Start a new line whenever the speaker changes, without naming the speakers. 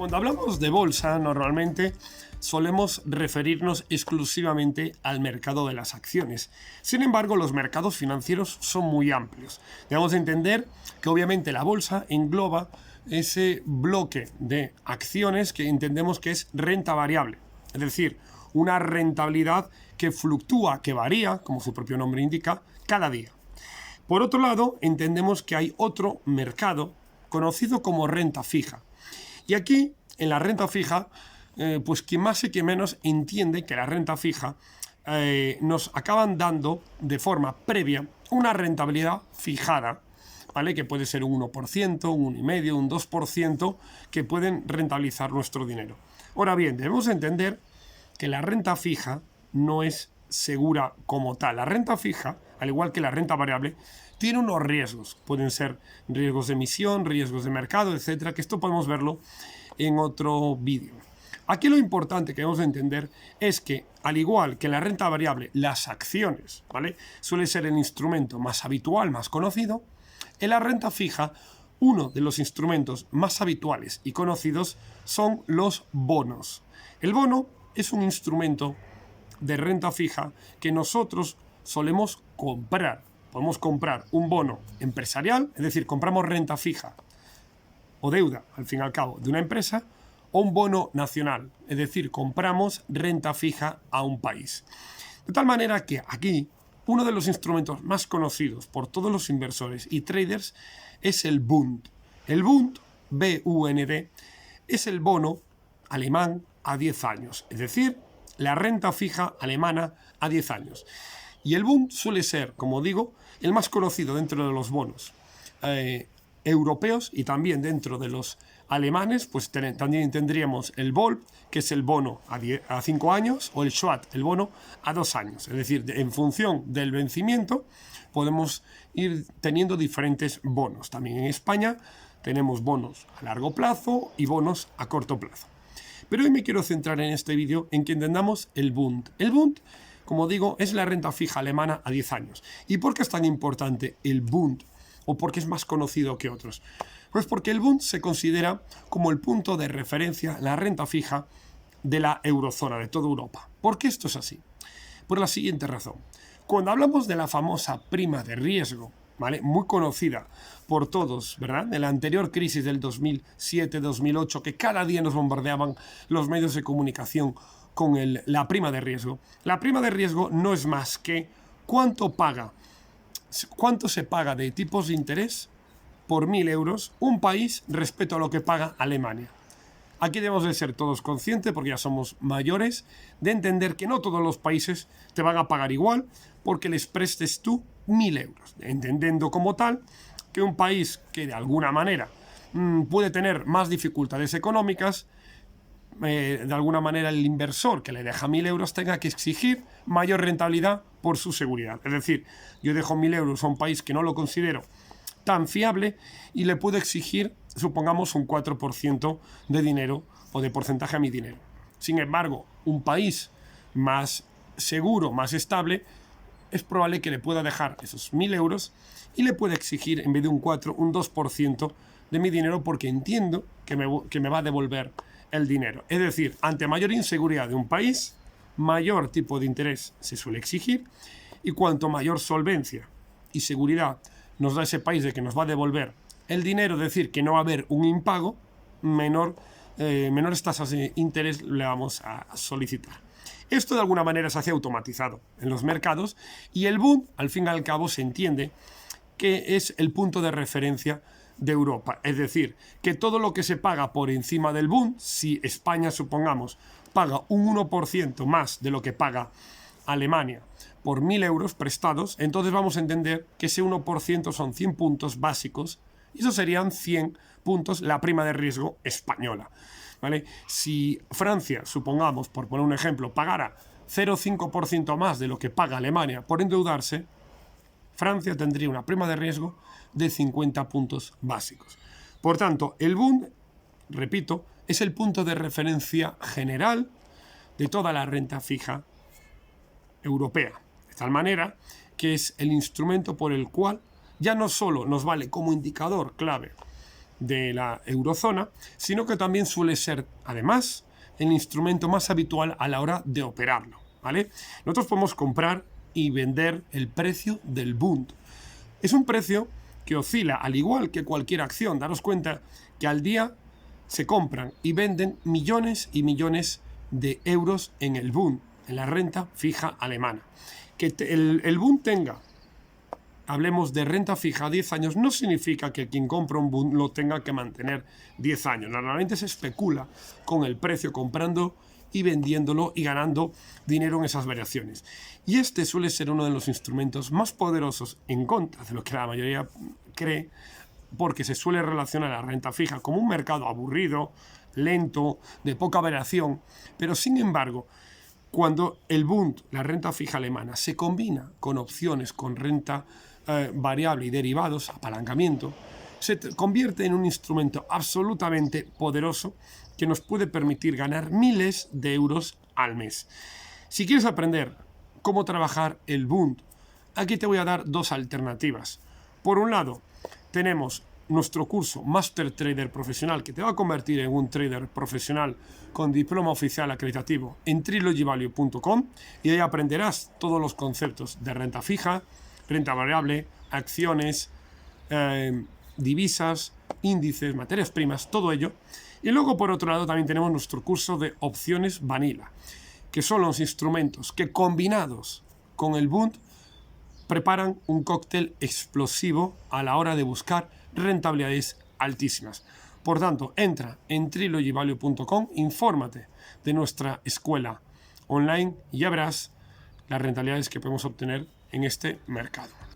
Cuando hablamos de bolsa, normalmente solemos referirnos exclusivamente al mercado de las acciones. Sin embargo, los mercados financieros son muy amplios. Debemos entender que obviamente la bolsa engloba ese bloque de acciones que entendemos que es renta variable, es decir, una rentabilidad que fluctúa, que varía, como su propio nombre indica, cada día. Por otro lado, entendemos que hay otro mercado conocido como renta fija. Y aquí, en la renta fija, pues quien más y quien menos entiende que la renta fija nos acaban dando de forma previa una rentabilidad fijada, ¿vale? Que puede ser un 1%, un 1,5%, un 2%, que pueden rentabilizar nuestro dinero. Ahora bien, debemos entender que la renta fija no es segura como tal. La renta fija, al igual que la renta variable, tiene unos riesgos. Pueden ser riesgos de emisión, riesgos de mercado, etcétera, que esto podemos verlo en otro vídeo. Aquí lo importante que debemos entender es que, al igual que la renta variable, las acciones, ¿vale?, suele ser el instrumento más habitual, más conocido. En la renta fija, uno de los instrumentos más habituales y conocidos son los bonos. El bono es un instrumento de renta fija que nosotros solemos comprar. Podemos comprar un bono empresarial, es decir, compramos renta fija o deuda, al fin y al cabo, de una empresa, o un bono nacional, es decir, compramos renta fija a un país. De tal manera que aquí, uno de los instrumentos más conocidos por todos los inversores y traders es el Bund. El Bund, B-U-N-D, es el bono alemán a 10 años, es decir, la renta fija alemana a 10 años. Y el Bund suele ser, como digo, el más conocido dentro de los bonos europeos, y también dentro de los alemanes, pues también tendríamos el Volt, que es el bono a 5 años, o el Schwab, el bono a 2 años. Es decir, en función del vencimiento podemos ir teniendo diferentes bonos. También en España tenemos bonos a largo plazo y bonos a corto plazo. Pero hoy me quiero centrar en este vídeo en que entendamos el Bund. El Bund, como digo, es la renta fija alemana a 10 años. ¿Y por qué es tan importante el Bund? ¿O por qué es más conocido que otros? Pues porque el Bund se considera como el punto de referencia, la renta fija de la eurozona, de toda Europa. ¿Por qué esto es así? Por la siguiente razón. Cuando hablamos de la famosa prima de riesgo, ¿vale?, muy conocida por todos, ¿verdad?, de la anterior crisis del 2007-2008, que cada día nos bombardeaban los medios de comunicación con la prima de riesgo. La prima de riesgo no es más que cuánto se paga de tipos de interés por 1.000 euros un país respecto a lo que paga Alemania. Aquí debemos de ser todos conscientes, porque ya somos mayores, de entender que no todos los países te van a pagar igual porque les prestes tú 1.000 euros. Entendiendo como tal que un país que de alguna manera puede tener más dificultades económicas, de alguna manera el inversor que le deja 1.000 euros tenga que exigir mayor rentabilidad por su seguridad. Es decir, yo dejo 1.000 euros a un país que no lo considero tan fiable y le puedo exigir, supongamos, un 4% de dinero o de porcentaje a mi dinero. Sin embargo, un país más seguro, más estable, es probable que le pueda dejar esos 1.000 euros y le pueda exigir, en vez de un 4, un 2% de mi dinero, porque entiendo que me va a devolver el dinero. Es decir, ante mayor inseguridad de un país, mayor tipo de interés se suele exigir, y cuanto mayor solvencia y seguridad nos da ese país de que nos va a devolver el dinero, es decir, que no va a haber un impago, menores tasas de interés le vamos a solicitar. Esto de alguna manera se hace automatizado en los mercados, y el Bund, al fin y al cabo, se entiende que es el punto de referencia de Europa. Es decir, que todo lo que se paga por encima del Bund, si España, supongamos, paga un 1% más de lo que paga Alemania por 1.000 euros prestados, entonces vamos a entender que ese 1% son 100 puntos básicos, y eso serían 100 puntos la prima de riesgo española, ¿vale? Si Francia, supongamos, por poner un ejemplo, pagara 0,5% más de lo que paga Alemania por endeudarse, Francia tendría una prima de riesgo de 50 puntos básicos. Por tanto, el Bund, repito, es el punto de referencia general de toda la renta fija europea. De tal manera que es el instrumento por el cual ya no solo nos vale como indicador clave de la eurozona, sino que también suele ser, además, el instrumento más habitual a la hora de operarlo, ¿vale? Nosotros podemos comprar y vender el precio del Bund. Es un precio que oscila, al igual que cualquier acción. Daros cuenta que al día se compran y venden millones y millones de euros en el Bund, en la renta fija alemana. Que el Bund tenga, hablemos de renta fija a 10 años, no significa que quien compra un Bund lo tenga que mantener 10 años. Normalmente se especula con el precio comprando y vendiéndolo y ganando dinero en esas variaciones. Y este suele ser uno de los instrumentos más poderosos en contra de lo que la mayoría cree, porque se suele relacionar la renta fija como un mercado aburrido, lento, de poca variación, pero sin embargo, cuando el Bund, la renta fija alemana, se combina con opciones, con renta variable y derivados, apalancamiento, se convierte en un instrumento absolutamente poderoso que nos puede permitir ganar miles de euros al mes. Si quieres aprender cómo trabajar el Bund, aquí te voy a dar dos alternativas. Por un lado, tenemos nuestro curso Master Trader Profesional, que te va a convertir en un trader profesional con diploma oficial acreditativo en trilogyvalue.com, y ahí aprenderás todos los conceptos de renta fija, renta variable, acciones, divisas, índices, materias primas, todo ello. Y luego, por otro lado, también tenemos nuestro curso de opciones Vanilla, que son los instrumentos que, combinados con el Bund, preparan un cóctel explosivo a la hora de buscar rentabilidades altísimas. Por tanto, entra en trilogyvalue.com, infórmate de nuestra escuela online y ya verás las rentabilidades que podemos obtener en este mercado.